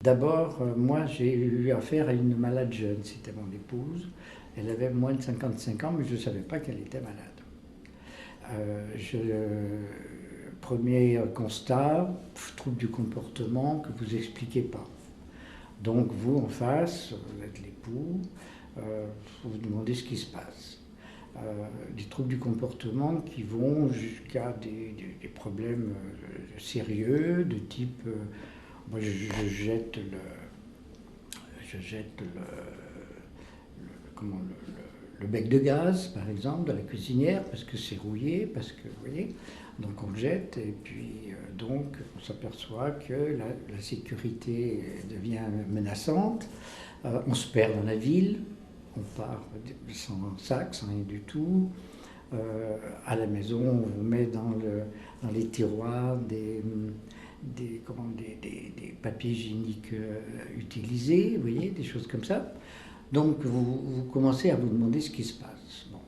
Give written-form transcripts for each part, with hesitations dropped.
D'abord, moi, j'ai eu affaire à une malade jeune. C'était mon épouse. Elle avait moins de 55 ans, mais je ne savais pas qu'elle était malade. Premier constat, trouble du comportement que vous expliquez pas. Donc vous, en face, vous êtes l'époux, vous vous demandez ce qui se passe. Des troubles du comportement qui vont jusqu'à des problèmes sérieux, de type, moi je jette le bec de gaz, par exemple, de la cuisinière, parce que c'est rouillé, parce que, vous voyez, donc on le jette, et puis donc on s'aperçoit que la sécurité devient menaçante, on se perd dans la ville, on part sans sac, sans rien du tout. À la maison, on vous met dans les tiroirs des papiers hygiéniques utilisés, vous voyez, des choses comme ça. Donc vous commencez à vous demander ce qui se passe. Bon.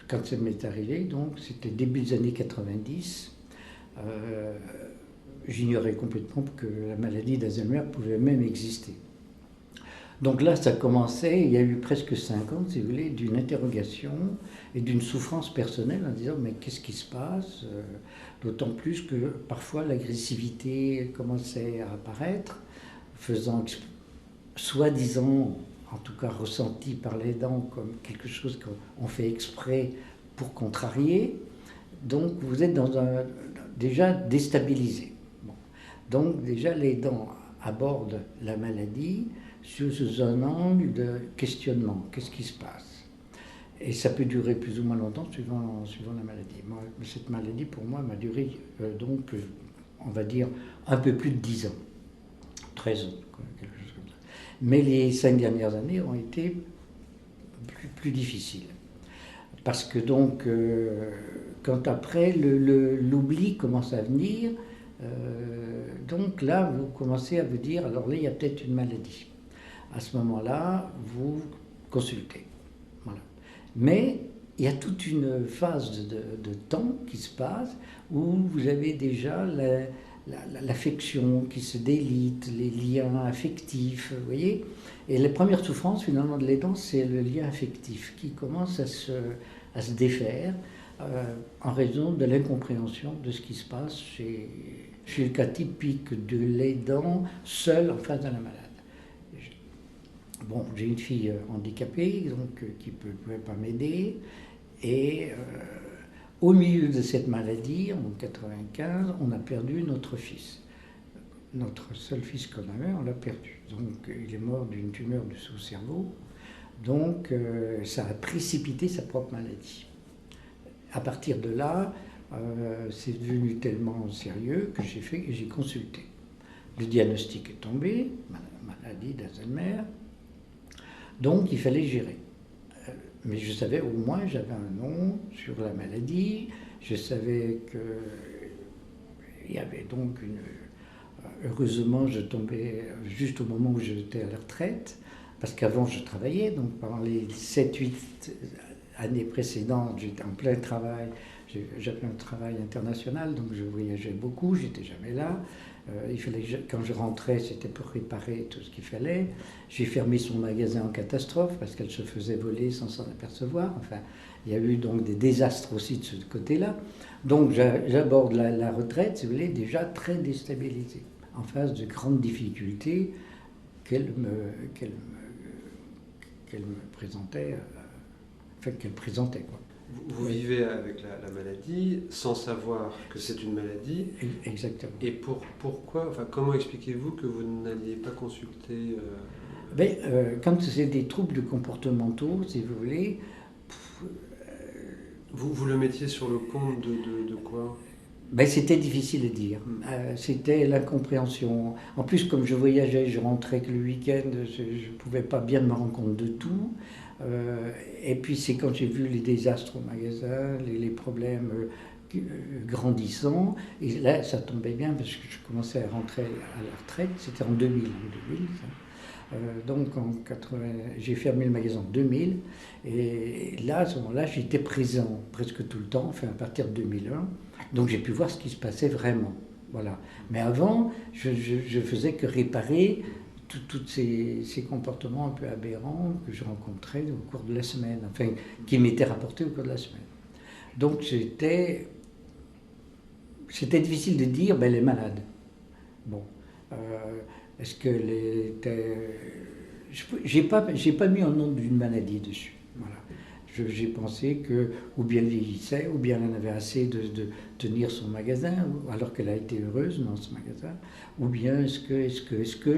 Quand ça m'est arrivé, donc c'était début des années 90, j'ignorais complètement que la maladie d'Alzheimer pouvait même exister. Donc là, ça commençait, il y a eu presque 5 ans, si vous voulez, d'une interrogation et d'une souffrance personnelle en disant mais qu'est-ce qui se passe, d'autant plus que parfois l'agressivité commençait à apparaître, faisant soi-disant, en tout cas ressenti par l'aidant comme quelque chose qu'on fait exprès pour contrarier. Donc vous êtes déjà déstabilisé. Bon. Donc déjà l'aidant aborde la maladie sous un angle de questionnement. Qu'est-ce qui se passe? Et ça peut durer plus ou moins longtemps suivant la maladie. Moi, cette maladie, pour moi, m'a duré donc, on va dire, un peu plus de 10 ans. 13 ans, quelque chose comme ça. Mais les 5 dernières années ont été plus difficiles. Parce que donc, quand après l'oubli commence à venir, donc là, vous commencez à vous dire, alors là, il y a peut-être une maladie. À ce moment-là, vous consultez. Voilà. Mais il y a toute une phase de temps qui se passe où vous avez déjà l'affection qui se délite, les liens affectifs, vous voyez. Et la première souffrance finalement de l'aidant, c'est le lien affectif qui commence à se défaire en raison de l'incompréhension de ce qui se passe chez le cas typique de l'aidant seul en face de la malade. Bon, j'ai une fille handicapée, donc qui ne pouvait pas m'aider. Et au milieu de cette maladie, en 1995, on a perdu notre fils. Notre seul fils qu'on avait, on l'a perdu. Donc il est mort d'une tumeur du sous-cerveau. Donc ça a précipité sa propre maladie. À partir de là, c'est devenu tellement sérieux que j'ai consulté. Le diagnostic est tombé, maladie d'Alzheimer. Donc il fallait gérer. Mais je savais, au moins j'avais un nom sur la maladie, je savais qu'il y avait donc heureusement je tombais juste au moment où j'étais à la retraite, parce qu'avant je travaillais, donc pendant les 7-8 années précédentes j'étais en plein travail, j'avais un travail international, donc je voyageais beaucoup, j'étais jamais là. Il fallait quand je rentrais, c'était pour réparer tout ce qu'il fallait. J'ai fermé son magasin en catastrophe parce qu'elle se faisait voler sans s'en apercevoir. Enfin, il y a eu donc des désastres aussi de ce côté-là. Donc j'aborde la retraite, si vous voulez, déjà très déstabilisée, en face de grandes difficultés qu'elle me présentait, enfin qu'elle présentait, quoi. Vous vivez avec la maladie sans savoir que c'est une maladie. Exactement. Et pourquoi, enfin, comment expliquez-vous que vous n'alliez pas consulter quand c'est des troubles comportementaux, si vous voulez. Vous le mettiez sur le compte de quoi? C'était difficile à dire. C'était l'incompréhension. En plus, comme je voyageais, je rentrais que le week-end, je ne pouvais pas bien me rendre compte de tout. Et puis c'est quand j'ai vu les désastres au magasin, les problèmes grandissants, et là ça tombait bien parce que je commençais à rentrer à la retraite, c'était en 2000. Donc j'ai fermé le magasin en 2000, et là, à ce moment-là, j'étais présent presque tout le temps, enfin à partir de 2001, donc j'ai pu voir ce qui se passait vraiment. Voilà. Mais avant, je faisais que réparer tous ces comportements un peu aberrants que je rencontrais au cours de la semaine, enfin, qui m'étaient rapportés au cours de la semaine. Donc c'était difficile de dire, ben, elle est malade. Bon, est-ce qu'elle était... J'ai pas mis un nom d'une maladie dessus. Voilà. J'ai pensé que, ou bien elle vieillissait, ou bien elle en avait assez de tenir son magasin, alors qu'elle a été heureuse dans ce magasin, ou bien est-ce que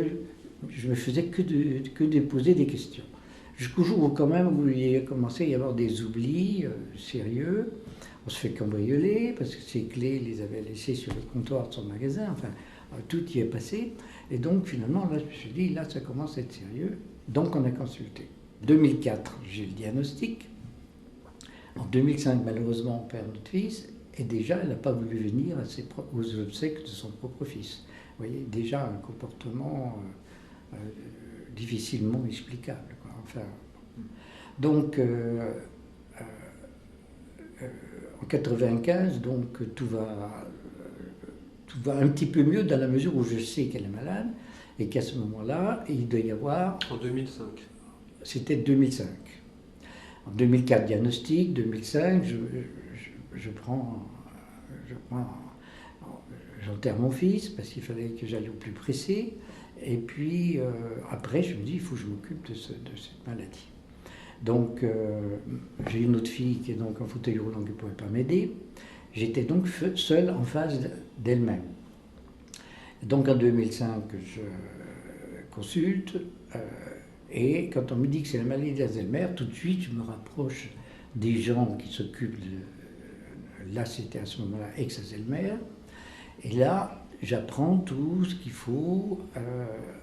je me faisais que de poser des questions. Jusqu'au jour où quand même il a commencé à y avoir des oublis sérieux. On se fait cambrioler parce que ses clés, il les avait laissées sur le comptoir de son magasin. Enfin, tout y est passé. Et donc finalement, là, je me suis dit, là, ça commence à être sérieux. Donc on a consulté. 2004, j'ai eu le diagnostic. En 2005, malheureusement, on perd notre fils. Et déjà, elle n'a pas voulu venir aux obsèques de son propre fils. Vous voyez, déjà un comportement difficilement explicable, quoi. Enfin, donc, en 95, donc tout va un petit peu mieux dans la mesure où je sais qu'elle est malade et qu'à ce moment-là, il doit y avoir... En 2005. C'était 2005. En 2004, diagnostic, 2005, j'enterre mon fils parce qu'il fallait que j'aille au plus pressé. Et puis après, je me dis, il faut que je m'occupe de cette maladie. Donc j'ai une autre fille qui est donc en fauteuil roulant qui ne pouvait pas m'aider. J'étais donc seul en face d'elle-même. Donc en 2005, je consulte. Et quand on me dit que c'est la maladie d'Alzheimer, tout de suite, je me rapproche des gens qui s'occupent de... Là, c'était à ce moment-là ex-Alzheimer. Et là, j'apprends tout ce qu'il faut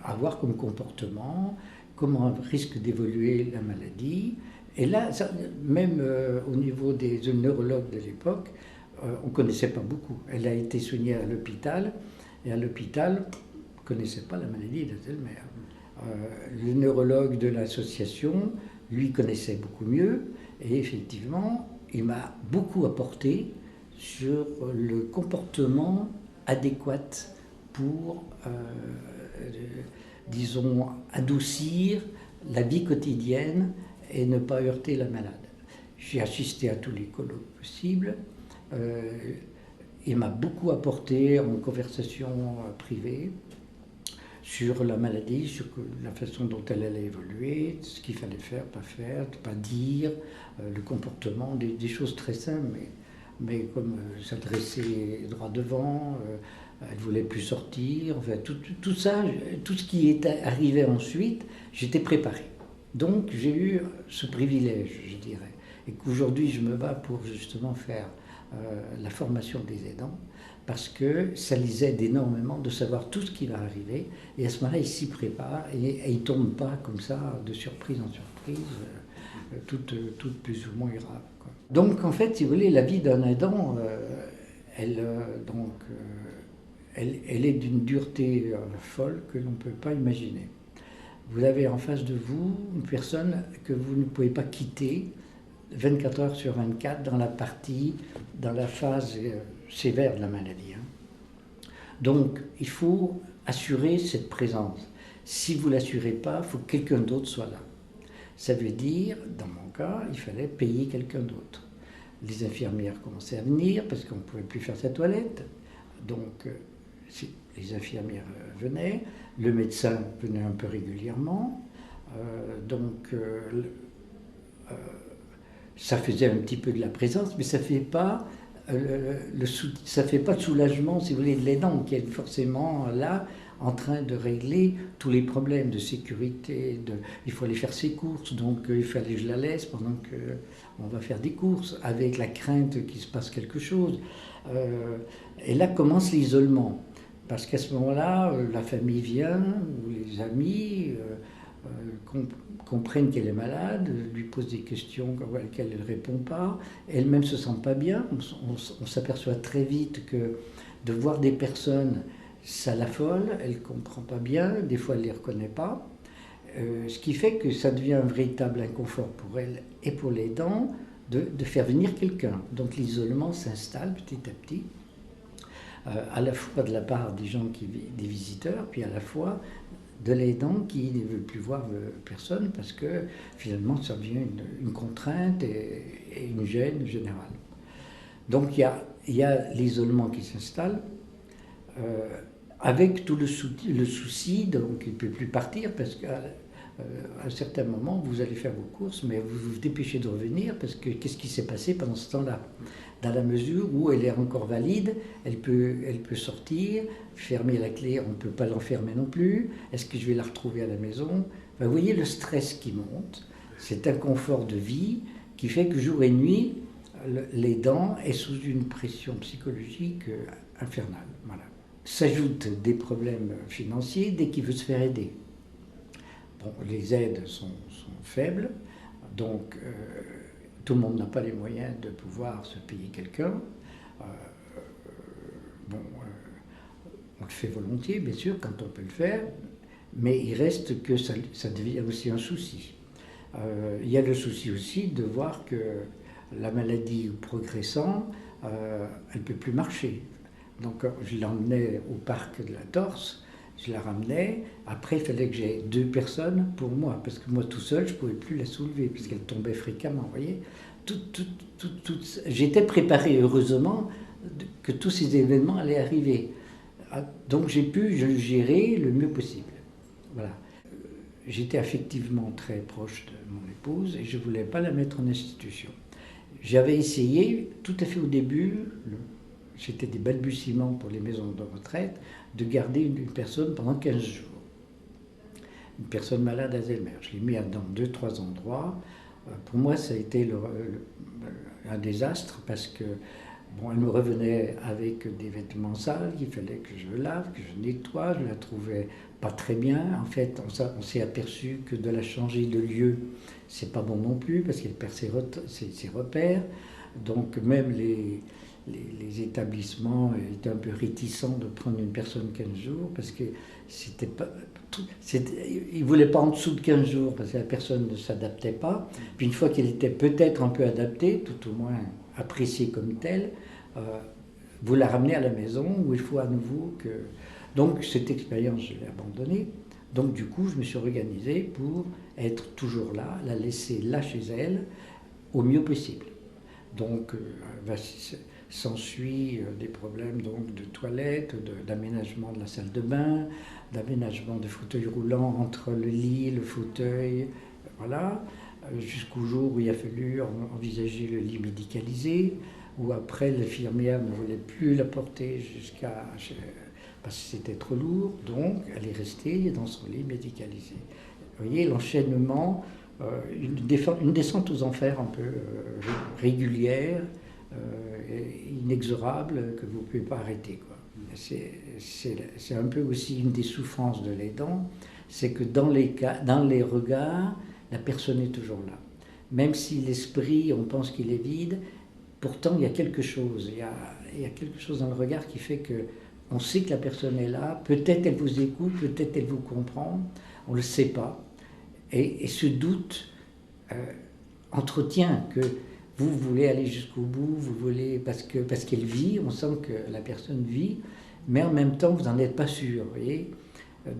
avoir comme comportement, comment risque d'évoluer la maladie. Et là, ça, même au niveau des neurologues de l'époque, on ne connaissait pas beaucoup. Elle a été soignée à l'hôpital, et à l'hôpital, on ne connaissait pas la maladie d'Alzheimer. Le neurologue de l'association, lui, connaissait beaucoup mieux, et effectivement, il m'a beaucoup apporté sur le comportement adéquat pour, disons, adoucir la vie quotidienne et ne pas heurter la malade. J'ai assisté à tous les colloques possibles. Il m'a beaucoup apporté en conversation privée sur la maladie, sur la façon dont elle allait évoluer, ce qu'il fallait faire, pas dire, le comportement, des choses très simples, mais comme s'adresser droit devant, elle ne voulait plus sortir, enfin, tout ça, tout ce qui est arrivé ensuite, j'étais préparé. Donc j'ai eu ce privilège, je dirais, et qu'aujourd'hui je me bats pour justement faire la formation des aidants, parce que ça les aide énormément de savoir tout ce qui va arriver, et à ce moment-là, ils s'y préparent, et ils ne tombent pas comme ça, de surprise en surprise, toutes plus ou moins graves, quoi. Donc en fait, si vous voulez, la vie d'un aidant, elle est d'une dureté folle que l'on ne peut pas imaginer. Vous avez en face de vous une personne que vous ne pouvez pas quitter 24 heures sur 24 dans la phase sévère de la maladie. Donc, il faut assurer cette présence. Si vous ne l'assurez pas, il faut que quelqu'un d'autre soit là. Ça veut dire, dans mon cas, il fallait payer quelqu'un d'autre. Les infirmières commençaient à venir parce qu'on ne pouvait plus faire sa toilette. Donc, les infirmières venaient, le médecin venait un peu régulièrement. Ça faisait un petit peu de la présence, mais ça ne fait pas ça fait pas de soulagement, si vous voulez, de l'aidant qui est forcément là en train de régler tous les problèmes de sécurité. Il faut aller faire ses courses, donc il fallait que je la laisse pendant qu'on va faire des courses, avec la crainte qu'il se passe quelque chose. Et là commence l'isolement, parce qu'à ce moment-là, la famille vient, ou les amis comprennent qu'elle est malade, lui posent des questions auxquelles elle ne répond pas, elle-même ne se sent pas bien. On s'aperçoit très vite que de voir des personnes, ça l'affole, elle ne comprend pas bien, des fois elle ne les reconnaît pas, ce qui fait que ça devient un véritable inconfort pour elle et pour l'aidant de faire venir quelqu'un. Donc l'isolement s'installe petit à petit. à la fois de la part des gens, des visiteurs, puis à la fois de l'aidant qui ne veut plus voir personne parce que finalement ça devient une contrainte et une gêne générale. Donc il y a l'isolement qui s'installe avec tout le souci, donc il ne peut plus partir parce qu'à un certain moment vous allez faire vos courses, mais vous vous dépêchez de revenir parce que qu'est-ce qui s'est passé pendant ce temps-là? Dans la mesure où elle est encore valide, elle peut sortir, fermer la clé, on ne peut pas l'enfermer non plus. Est-ce que je vais la retrouver à la maison? Enfin, vous voyez le stress qui monte, cet inconfort de vie qui fait que jour et nuit, l'aidant est sous une pression psychologique infernale. Voilà. S'ajoutent des problèmes financiers dès qu'il veut se faire aider. Bon, les aides sont faibles, donc tout le monde n'a pas les moyens de pouvoir se payer quelqu'un. On le fait volontiers, bien sûr, quand on peut le faire, mais il reste que ça devient aussi un souci. Il y a le souci aussi de voir que la maladie progressant, elle ne peut plus marcher. Donc je l'emmenais au parc de la Torse, je la ramenais. Après, il fallait que j'aie 2 personnes pour moi, parce que moi tout seul, je ne pouvais plus la soulever, puisqu'elle tombait fréquemment, vous voyez. J'étais préparé, heureusement, que tous ces événements allaient arriver. Donc j'ai pu le gérer le mieux possible. Voilà. J'étais affectivement très proche de mon épouse et je ne voulais pas la mettre en institution. J'avais essayé, tout à fait au début, c'était des balbutiements pour les maisons de retraite, de garder une personne pendant 15 jours. Une personne malade d'Alzheimer. Je l'ai mis dans 2-3 endroits. Pour moi, ça a été un désastre parce que elle me revenait avec des vêtements sales qu'il fallait que je lave, que je nettoie. Je la trouvais pas très bien. En fait, on s'est aperçu que de la changer de lieu, c'est pas bon non plus parce qu'elle perd ses repères. Donc même les établissements étaient un peu réticents de prendre une personne 15 jours parce que c'était pas... Ils ne voulaient pas en dessous de 15 jours parce que la personne ne s'adaptait pas. Puis une fois qu'elle était peut-être un peu adaptée, tout au moins appréciée comme telle, vous la ramenez à la maison où il faut à nouveau que... Donc cette expérience, je l'ai abandonnée. Donc du coup, je me suis organisé pour être toujours là, la laisser là chez elle, au mieux possible. Donc s'ensuit des problèmes donc, de toilettes, d'aménagement de la salle de bain, d'aménagement de fauteuils roulants entre le lit, le fauteuil, voilà, jusqu'au jour où il a fallu envisager le lit médicalisé, où après l'infirmière ne voulait plus la porter parce que c'était trop lourd, donc elle est restée dans son lit médicalisé. Vous voyez l'enchaînement, une descente aux enfers un peu régulière, inexorable, que vous ne pouvez pas arrêter, quoi. C'est un peu aussi une des souffrances de l'aidant, c'est que dans les regards, la personne est toujours là. Même si l'esprit, on pense qu'il est vide, pourtant il y a quelque chose. Il y a quelque chose dans le regard qui fait que on sait que la personne est là. Peut-être elle vous écoute, peut-être elle vous comprend. On ne le sait pas. Et ce doute entretient que vous voulez aller jusqu'au bout, vous voulez parce qu'elle vit, on sent que la personne vit, mais en même temps vous n'en êtes pas sûr, vous voyez.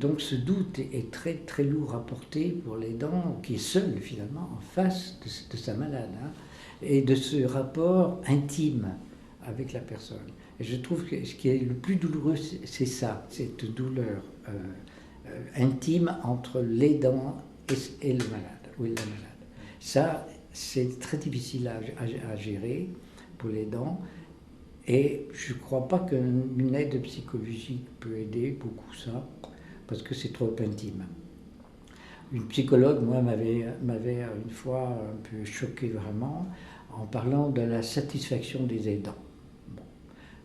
Donc ce doute est très très lourd à porter pour l'aidant qui est seul finalement en face de sa malade, hein, et de ce rapport intime avec la personne. Et je trouve que ce qui est le plus douloureux, c'est ça, cette douleur intime entre l'aidant et le malade ou la malade. Ça, c'est très difficile à gérer pour l'aidant. Et je ne crois pas qu'une aide psychologique peut aider beaucoup ça, parce que c'est trop intime. Une psychologue, moi, m'avait une fois un peu choqué vraiment, en parlant de la satisfaction des aidants. Bon,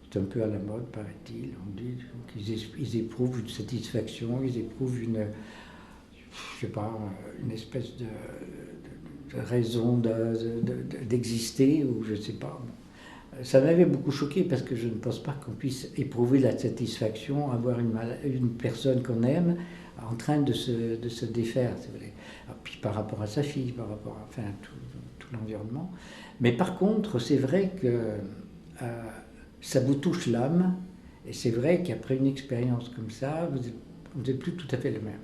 c'est un peu à la mode, paraît-il. On dit qu'ils éprouvent une satisfaction, ils éprouvent une espèce de raison d'exister, ou je ne sais pas. Ça m'avait beaucoup choqué parce que je ne pense pas qu'on puisse éprouver la satisfaction, avoir une personne qu'on aime en train de se défaire, c'est vrai. Puis par rapport à sa fille, par rapport à tout l'environnement. Mais par contre, c'est vrai que ça vous touche l'âme Et c'est vrai qu'après une expérience comme ça, vous n'êtes plus tout à fait le même.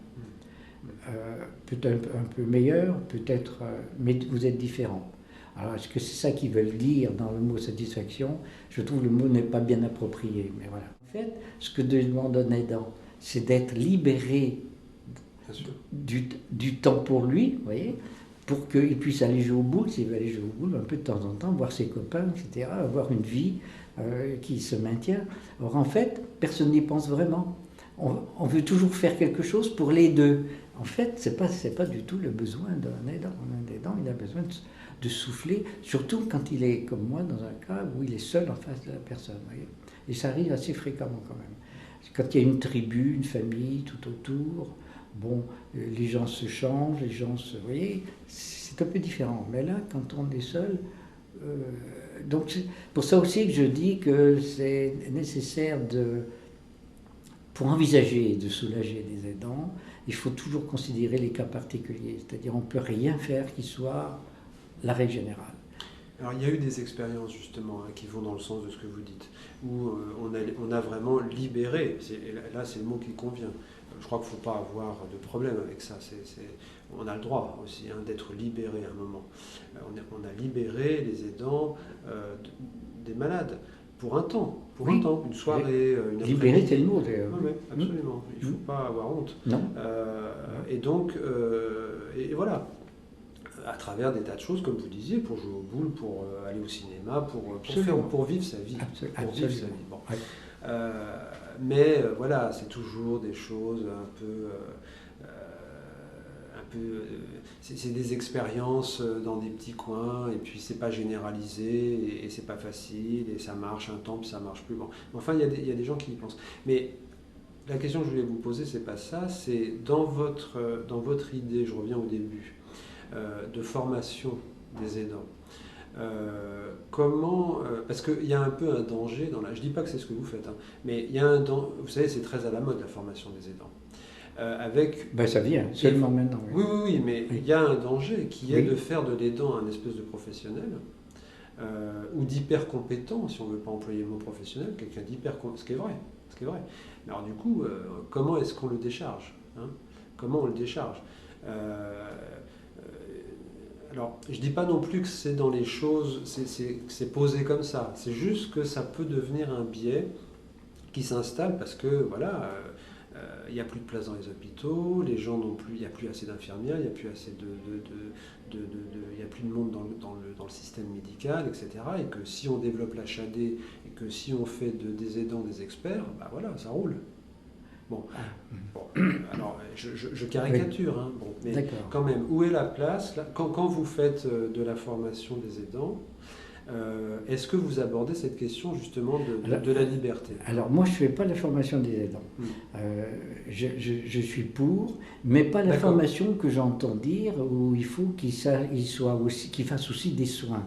Peut-être un peu meilleur, peut-être, mais vous êtes différent. Alors, est-ce que c'est ça qu'ils veulent dire dans le mot satisfaction? Je trouve que le mot n'est pas bien approprié, mais voilà. En fait, ce que demande un aidant, c'est d'être libéré du temps pour lui, vous voyez, pour qu'il puisse aller jouer au boule, s'il veut aller jouer au boule un peu de temps en temps, voir ses copains, etc., avoir une vie qui se maintient. Or, en fait, personne n'y pense vraiment. On veut toujours faire quelque chose pour les deux. En fait, c'est pas du tout le besoin d'un aidant. Un aidant, il a besoin de souffler, surtout quand il est, comme moi, dans un cas où il est seul en face de la personne. Voyez. Et ça arrive assez fréquemment quand même. Quand il y a une tribu, une famille tout autour, bon, les gens se changent, les gens se... Vous voyez, c'est un peu différent. Mais là, quand on est seul... donc c'est pour ça aussi que je dis que c'est nécessaire pour envisager de soulager les aidants, il faut toujours considérer les cas particuliers. C'est-à-dire on ne peut rien faire qui soit la règle générale. Alors il y a eu des expériences justement qui vont dans le sens de ce que vous dites, où on a vraiment libéré, là c'est le mot qui convient. Je crois qu'il ne faut pas avoir de problème avec ça. On a le droit aussi d'être libéré à un moment. On a libéré les aidants des malades pour un temps, une soirée, une après-midi. Libérer, c'est le mot d'ailleurs. Oui, absolument. Il ne faut pas avoir honte. Non. Et donc, et voilà, à travers des tas de choses, comme vous disiez, pour jouer au boule, pour aller au cinéma, pour vivre sa vie. Pour vivre sa vie. Bon. Ouais. Mais voilà, c'est toujours des choses un peu c'est des expériences dans des petits coins, et puis c'est pas généralisé, et c'est pas facile, et ça marche un temps, puis ça marche plus. Bon. Enfin, il y a des gens qui y pensent. Mais la question que je voulais vous poser, c'est pas ça, c'est dans votre idée, je reviens au début, de formation des aidants. Comment, parce qu'il y a un peu un danger dans la... Je dis pas que c'est ce que vous faites, hein, mais il y a un danger, vous savez, c'est très à la mode la formation des aidants. Ça vient seulement maintenant. Oui, mais il y a un danger qui est de faire de l'aidant un espèce de professionnel, ou d'hyper compétent, si on ne veut pas employer le mot professionnel, quelqu'un d'hyper compétent, ce qui est vrai. Mais alors du coup, comment est-ce qu'on le décharge, hein? Comment on le décharge? Alors, je ne dis pas non plus que c'est dans les choses, c'est posé comme ça. C'est juste que ça peut devenir un biais qui s'installe parce que, voilà, il n'y a plus de place dans les hôpitaux, les gens n'ont plus, il n'y a plus assez d'infirmières, il n'y a plus assez il y a plus de monde dans le système médical, etc. Et que si on développe l'HAD et que si on fait des aidants des experts, bah voilà, ça roule. Bon, alors je caricature, hein, bon, mais quand même, où est la place là, quand vous faites de la formation des aidants, est-ce que vous abordez cette question justement de la liberté? Alors moi je ne fais pas la formation des aidants. Je suis pour, mais pas la formation que j'entends dire où il faut qu'il fasse aussi des soins.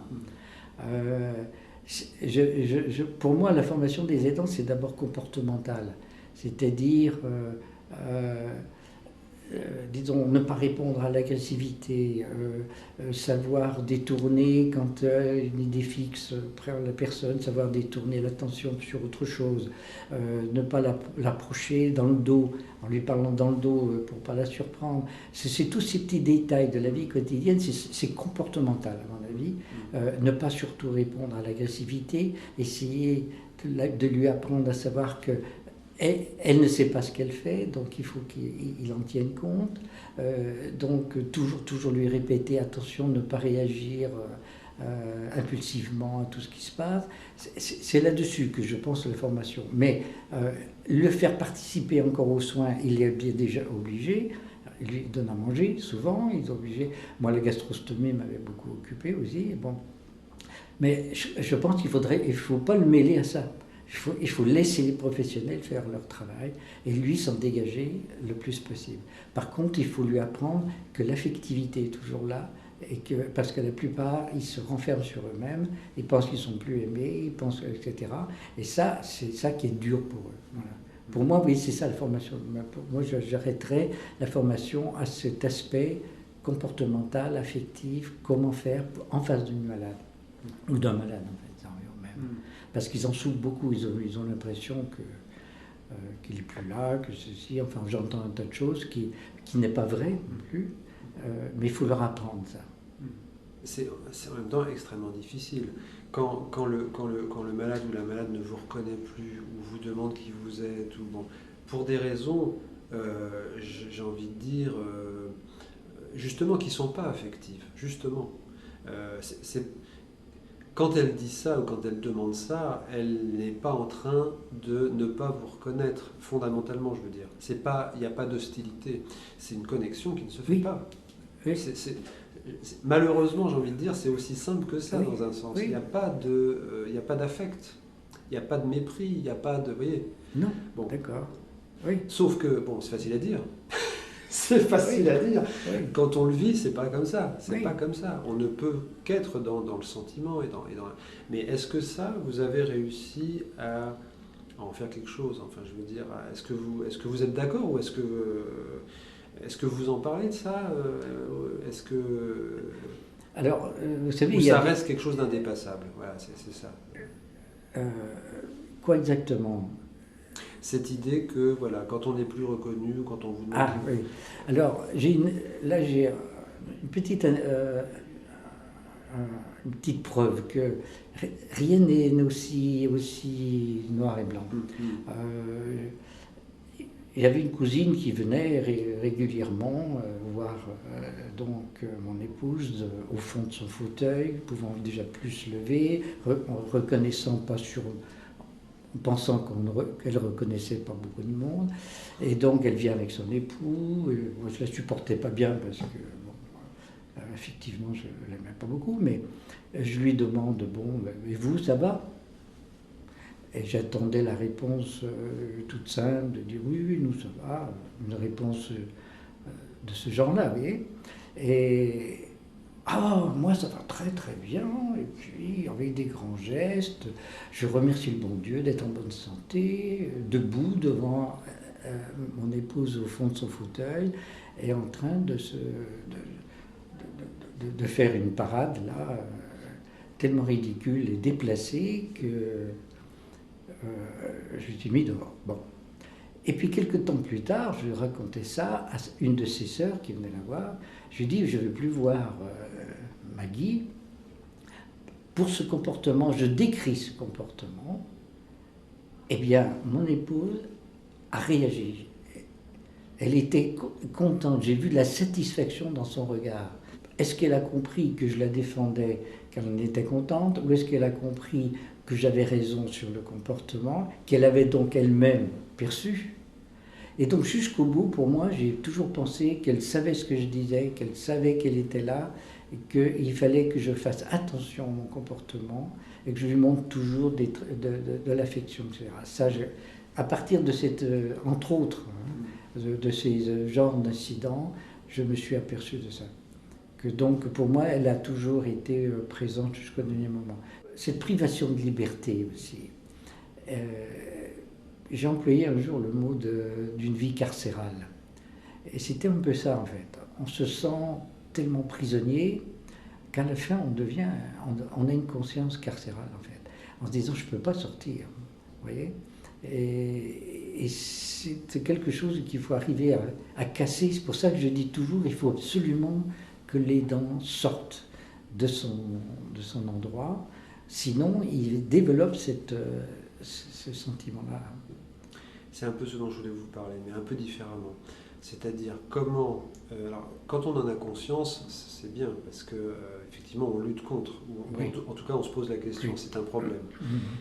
Pour moi la formation des aidants c'est d'abord comportemental. C'est-à-dire, disons, ne pas répondre à l'agressivité, savoir détourner quand une idée fixe prend la personne, savoir détourner l'attention sur autre chose, ne pas l'approcher dans le dos, en lui parlant dans le dos pour ne pas la surprendre. C'est tous ces petits détails de la vie quotidienne, c'est comportemental à mon avis. Ne pas surtout répondre à l'agressivité, essayer de lui apprendre à savoir que elle ne sait pas ce qu'elle fait, donc il faut qu'il en tienne compte. Donc toujours lui répéter, attention, ne pas réagir impulsivement à tout ce qui se passe. C'est là-dessus que je pense la formation. Mais le faire participer encore aux soins, il est bien déjà obligé. Il lui donne à manger, souvent, il est obligé. Moi, la gastrostomie m'avait beaucoup occupé aussi. Bon. Mais je pense qu'il ne faut pas le mêler à ça. Il faut laisser les professionnels faire leur travail et lui s'en dégager le plus possible. Par contre, il faut lui apprendre que l'affectivité est toujours là, parce que la plupart, ils se renferment sur eux-mêmes, ils pensent qu'ils sont plus aimés, ils pensent, etc. Et ça, c'est ça qui est dur pour eux. Voilà. Pour moi, oui, c'est ça la formation. Moi, j'arrêterais la formation à cet aspect comportemental, affectif, comment faire en face d'une malade, ou d'un malade en fait, même. Parce qu'ils en souffrent beaucoup, ils ont l'impression qu'il n'est plus là, que ceci, enfin j'entends un tas de choses qui n'est pas vrai non plus, mais il faut leur apprendre ça. C'est en même temps extrêmement difficile. Quand le malade ou la malade ne vous reconnaît plus, ou vous demande qui vous êtes, ou bon, pour des raisons, j'ai envie de dire, justement, qui ne sont pas affectives, justement. Quand elle dit ça ou quand elle demande ça, elle n'est pas en train de ne pas vous reconnaître, fondamentalement, je veux dire. Il n'y a pas d'hostilité, c'est une connexion qui ne se fait pas. Oui. Malheureusement, j'ai envie de dire, c'est aussi simple que ça, Oui. dans un sens. Oui. Il n'y a pas d'affect, il n'y a pas de mépris, il n'y a pas de... Vous voyez. Non, bon. D'accord. Oui. Sauf que, bon, c'est facile à dire. C'est facile à dire. Oui. Quand on le vit, c'est pas comme ça. C'est Oui. pas comme ça. On ne peut qu'être dans le sentiment. Mais est-ce que ça, vous avez réussi à en faire quelque chose? Enfin, je veux dire, est-ce que vous êtes d'accord ou est-ce que vous en parlez de ça? Est-ce que... Alors, vous savez, ou ça reste quelque chose d'indépassable? Voilà, c'est ça. Quoi exactement? Cette idée que, voilà, quand on n'est plus reconnu, quand on vous demande... Ah oui. Alors, j'ai une petite, une petite preuve que rien n'est aussi noir et blanc. J'avais une cousine qui venait régulièrement voir donc mon épouse au fond de son fauteuil, pouvant déjà plus se lever, reconnaissant pas pensant qu'elle ne reconnaissait pas beaucoup de monde. Et donc elle vient avec son époux. Et moi je ne la supportais pas bien parce que, bon, effectivement, je ne l'aimais pas beaucoup. Mais je lui demande, bon, et vous, ça va? Et j'attendais la réponse toute simple, de dire oui, nous ça va, une réponse de ce genre-là, vous voyez. Et moi ça va très très bien, et puis avec des grands gestes, je remercie le bon Dieu d'être en bonne santé, debout devant mon épouse au fond de son fauteuil, et en train de faire une parade là, tellement ridicule et déplacée que je me suis mis dehors. Bon. Et puis quelques temps plus tard, je racontais ça à une de ses sœurs qui venait la voir. Je lui ai dit, je ne veux plus voir Maggie. Pour ce comportement, je décris ce comportement. Eh bien, mon épouse a réagi. Elle était contente. J'ai vu de la satisfaction dans son regard. Est-ce qu'elle a compris que je la défendais, qu'elle en était contente, ou est-ce qu'elle a compris que j'avais raison sur le comportement, qu'elle avait donc elle-même perçu? Et donc jusqu'au bout, pour moi, j'ai toujours pensé qu'elle savait ce que je disais, qu'elle savait qu'elle était là, et qu'il fallait que je fasse attention à mon comportement, et que je lui montre toujours de l'affection, etc. Ça, à partir de cette, entre autres, de ces genres d'incidents, je me suis aperçu de ça. Que donc, pour moi, elle a toujours été présente jusqu'au dernier moment. Cette privation de liberté aussi. J'ai employé un jour le mot d'une vie carcérale. Et c'était un peu ça, en fait. On se sent tellement prisonnier qu'à la fin, on a une conscience carcérale, en fait. En se disant, je ne peux pas sortir. Vous voyez? Et c'est quelque chose qu'il faut arriver à casser. C'est pour ça que je dis toujours, il faut absolument que les dents sortent de son endroit. Sinon, il développe ce sentiment-là. C'est un peu ce dont je voulais vous parler, mais un peu différemment. C'est-à-dire comment... alors, quand on en a conscience, c'est bien, parce que effectivement, on lutte contre. Ou, oui. En tout cas, on se pose la question, oui. C'est un problème.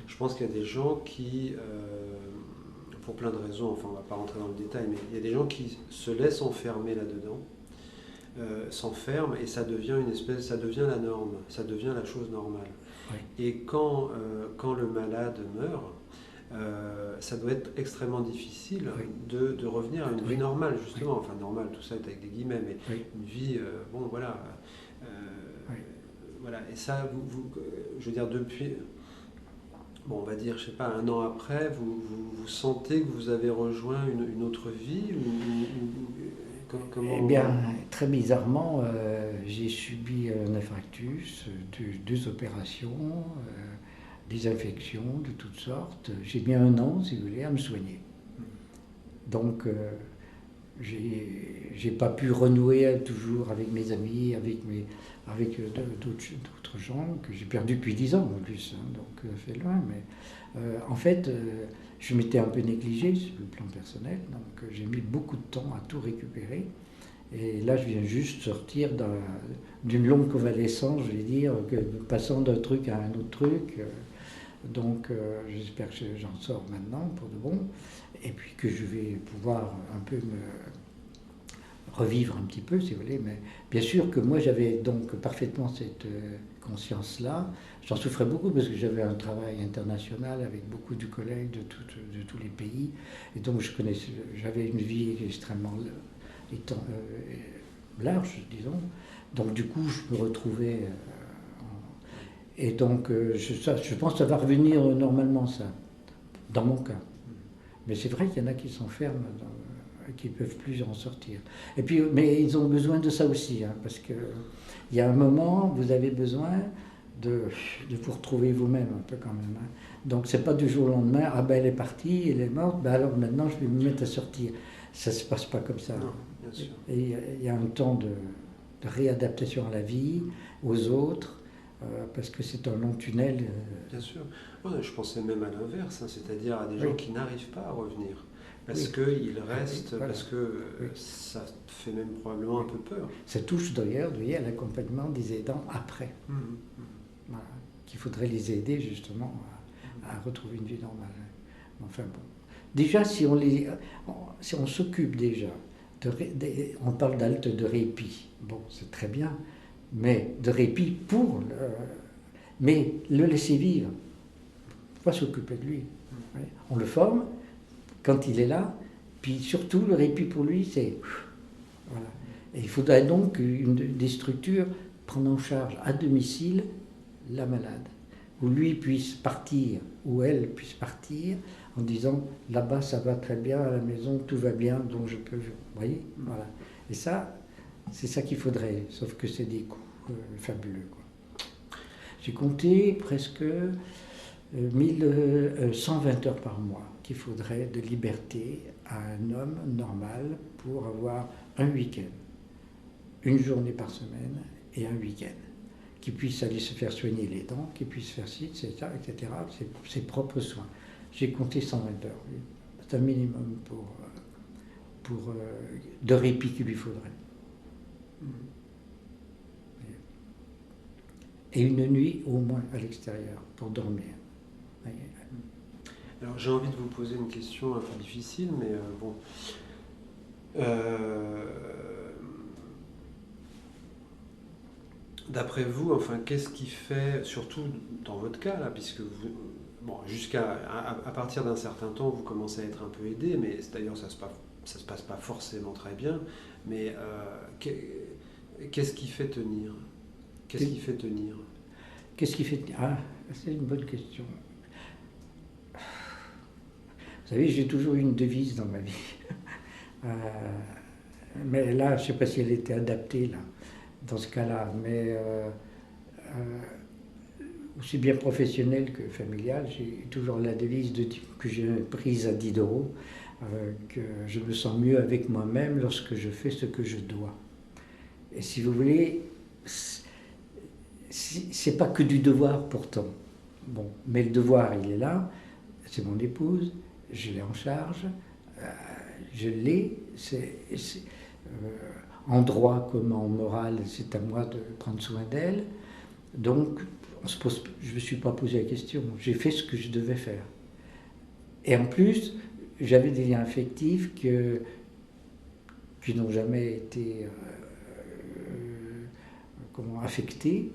Je pense qu'il y a des gens qui, pour plein de raisons, enfin on ne va pas rentrer dans le détail, mais il y a des gens qui se laissent enfermer là-dedans, s'enferment, et ça devient ça devient la norme, ça devient la chose normale. Oui. Et quand le malade meurt, ça doit être extrêmement difficile oui. de revenir à une vie oui. normale, justement. Enfin, normale, tout ça est avec des guillemets, mais oui. une vie, bon, voilà. oui. Voilà. Et ça, je veux dire, depuis, bon, on va dire, je sais pas, 1 an après, vous sentez que vous avez rejoint une autre vie Eh bien, très bizarrement, j'ai subi un infarctus, 2 opérations, des infections de toutes sortes. J'ai mis 1 an, si vous voulez, à me soigner. Donc, j'ai pas pu renouer toujours avec mes amis, avec d'autres gens que j'ai perdus depuis 10 ans en plus, hein, donc fait loin. Mais en fait, je m'étais un peu négligé sur le plan personnel, donc j'ai mis beaucoup de temps à tout récupérer. Et là, je viens juste sortir d'une longue convalescence, je vais dire, passant d'un truc à un autre truc. Donc, j'espère que j'en sors maintenant pour de bon, et puis que je vais pouvoir un peu me revivre un petit peu, si vous voulez. Mais bien sûr que moi, j'avais donc parfaitement cette conscience-là. J'en souffrais beaucoup parce que j'avais un travail international avec beaucoup de collègues de tous les pays, et donc j'avais une vie extrêmement large, disons. Donc, du coup, je me retrouvais. Et donc, je pense que ça va revenir normalement, ça, dans mon cas. Mais c'est vrai qu'il y en a qui s'enferment, qui ne peuvent plus en sortir. Et puis, mais ils ont besoin de ça aussi, hein, parce qu'il y a un moment, vous avez besoin de vous retrouver vous-même, un peu quand même. Hein. Donc, c'est pas du jour au lendemain, ah ben elle est partie, elle est morte, ben alors maintenant je vais me mettre à sortir. Ça ne se passe pas comme ça. Non, bien sûr. Et il y a un temps de réadaptation à la vie, aux autres. Parce que c'est un long tunnel. Bien sûr. Ouais, je pensais même à l'inverse, hein, c'est-à-dire à des gens qui n'arrivent pas à revenir. Parce qu'ils restent, voilà. Parce que ça fait même probablement un peu peur. Ça touche d'ailleurs, vous voyez, à l'accompagnement des aidants après. Voilà. Qu'il faudrait les aider justement à retrouver une vie normale. Enfin bon. Déjà, si on s'occupe déjà, on parle d'halte de répit. Bon, c'est très bien. Mais de répit mais le laisser vivre, pas s'occuper de lui. On le forme quand il est là, puis surtout le répit pour lui, c'est voilà. Et il faudrait donc des structures prendre en charge à domicile la malade, où lui puisse partir, où elle puisse partir, en disant là-bas ça va très bien, à la maison tout va bien, donc je peux, vous voyez, voilà. Et ça, c'est ça qu'il faudrait, sauf que c'est des coûts fabuleux, quoi. J'ai compté presque 120 heures par mois qu'il faudrait de liberté à un homme normal pour avoir un week-end, une journée par semaine et un week-end, qui puisse aller se faire soigner les dents, qui puisse faire ci, etc., ses propres soins. J'ai compté 120 heures, c'est un minimum de répit qu'il lui faudrait. Et une nuit au moins à l'extérieur pour dormir. Alors j'ai envie de vous poser une question un peu difficile, mais bon. D'après vous, enfin, qu'est-ce qui fait, surtout dans votre cas là, puisque vous, bon, à partir d'un certain temps, vous commencez à être un peu aidé, mais d'ailleurs ça se passe pas forcément très bien. Mais qu'est-ce qui fait tenir? Qu'est-ce qui fait tenir? Qu'est-ce qui fait tenir? Ah, c'est une bonne question. Vous savez, j'ai toujours eu une devise dans ma vie. Mais là, je ne sais pas si elle était adaptée là, dans ce cas-là. Mais aussi bien professionnelle que familiale, j'ai toujours la devise que j'ai prise à 10 €, que je me sens mieux avec moi-même lorsque je fais ce que je dois. Et si vous voulez, c'est pas que du devoir pourtant. Bon, mais le devoir, il est là, c'est mon épouse, je l'ai en charge, je l'ai, en droit comme en morale, c'est à moi de prendre soin d'elle. Donc, je ne me suis pas posé la question, j'ai fait ce que je devais faire. Et en plus, j'avais des liens affectifs qui n'ont jamais été affectés,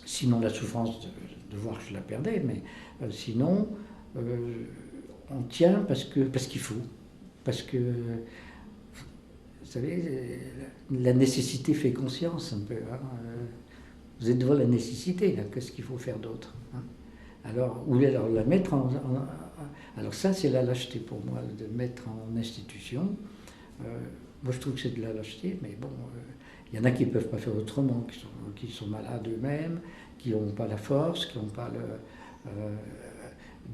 sinon la souffrance de voir que je la perdais, mais sinon, on tient parce qu'il faut. Parce que, vous savez, la nécessité fait conscience un peu. Hein. Vous êtes devant la nécessité, là, qu'est-ce qu'il faut faire d'autre, hein. Alors la mettre alors ça, c'est la lâcheté pour moi, de mettre en institution. Moi, je trouve que c'est de la lâcheté, mais bon, il y en a qui ne peuvent pas faire autrement, qui sont malades eux-mêmes, qui n'ont pas la force, qui n'ont pas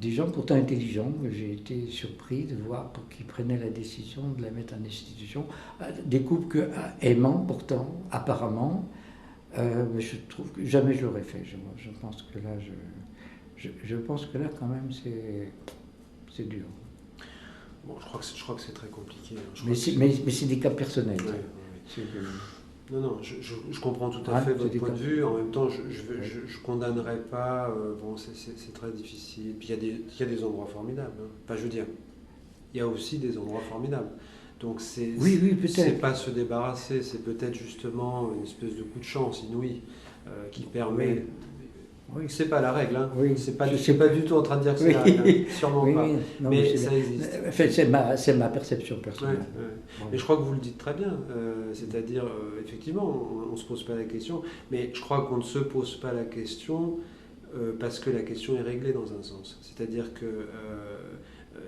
des gens pourtant intelligents. J'ai été surpris de voir pour qu'ils prenaient la décision de la mettre en institution. Des couples aimants pourtant, apparemment. Mais je trouve que jamais je l'aurais fait. Je pense que là, je pense que là quand même, c'est dur. Bon, je crois que c'est très compliqué. Mais c'est des cas personnels. Ouais, ouais. Non, je comprends tout à fait votre point de vue. En même temps, je ne condamnerai pas. Bon, c'est très difficile. Puis il y a des endroits formidables. Hein. Enfin, je veux dire, il y a aussi des endroits formidables. Donc oui, c'est pas se débarrasser, c'est peut-être justement une espèce de coup de chance inouï qui permet. Oui. C'est pas la règle, hein. Oui. Je suis pas du tout en train de dire que c'est la règle, hein. Sûrement pas. Non, mais ça existe. Enfin, c'est ma perception personnelle. Ouais. Mais je crois que vous le dites très bien. C'est-à-dire, effectivement, on ne se pose pas la question, mais je crois qu'on ne se pose pas la question parce que la question est réglée dans un sens. C'est-à-dire que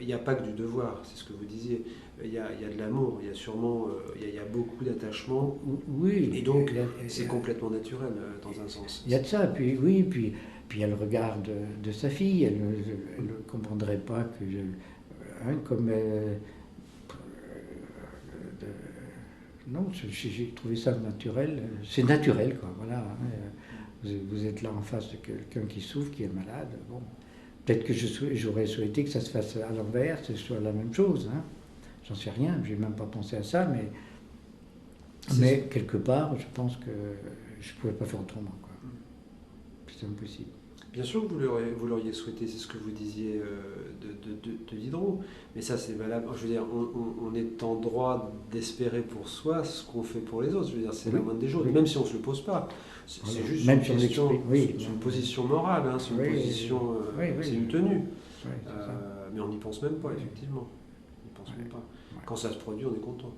il n'y a pas que du devoir, c'est ce que vous disiez. Il y a de l'amour, il y a sûrement il y a beaucoup d'attachement. Oui. Et donc, c'est complètement naturel dans un sens. Il y a de ça, puis oui, puis il y a le regard de sa fille. Elle ne comprendrait pas que comme non, j'ai trouvé ça naturel. C'est naturel, quoi. Voilà. Vous êtes là en face de quelqu'un qui souffre, qui est malade. Bon. Peut-être que j'aurais souhaité que ça se fasse à l'envers, que ce soit la même chose. Hein. J'en sais rien, je n'ai même pas pensé à ça, mais quelque part, je pense que je ne pouvais pas faire autrement. C'est impossible. Bien sûr que vous l'auriez souhaité, c'est ce que vous disiez de Diderot, mais ça c'est valable. Je veux dire, on est en droit d'espérer pour soi ce qu'on fait pour les autres. Je veux dire, c'est la moindre des choses, même si on ne se le pose pas. C'est juste même une question, c'est une position morale, hein, c'est une position, c'est une tenue. Mais on n'y pense même pas, effectivement. On n'y pense même pas. Quand ça se produit, on est content.